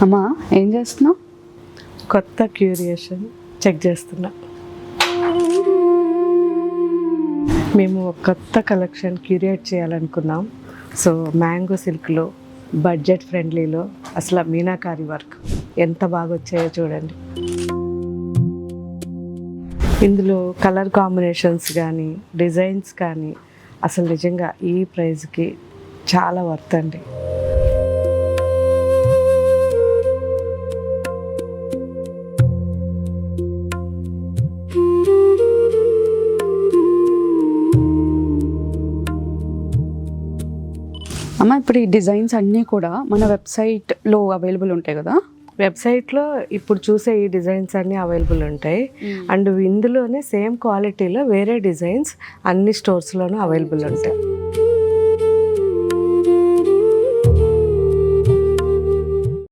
అమ్మా ఏం చేస్తున్నావు? కొత్త క్యూరియేషన్ చెక్ చేస్తున్నా. మేము ఒక కొత్త కలెక్షన్ క్యూరియేట్ చేయాలనుకున్నాం. సో మ్యాంగో సిల్క్లో బడ్జెట్ ఫ్రెండ్లీలో అసలు మీనాకారి వర్క్ ఎంత బాగా వచ్చాయో చూడండి. ఇందులో కలర్ కాంబినేషన్స్ కానీ డిజైన్స్ కానీ అసలు నిజంగా ఈ ప్రైస్కి చాలా వర్త్ అండి. అమ్మ ఇప్పుడు ఈ డిజైన్స్ అన్నీ కూడా మన వెబ్సైట్లో అవైలబుల్ ఉంటాయి కదా? వెబ్సైట్లో ఇప్పుడు చూసే ఈ డిజైన్స్ అన్నీ అవైలబుల్ ఉంటాయి. అండ్ ఇందులోనే సేమ్ క్వాలిటీలో వేరే డిజైన్స్ అన్ని స్టోర్స్లోనూ అవైలబుల్ ఉంటాయి.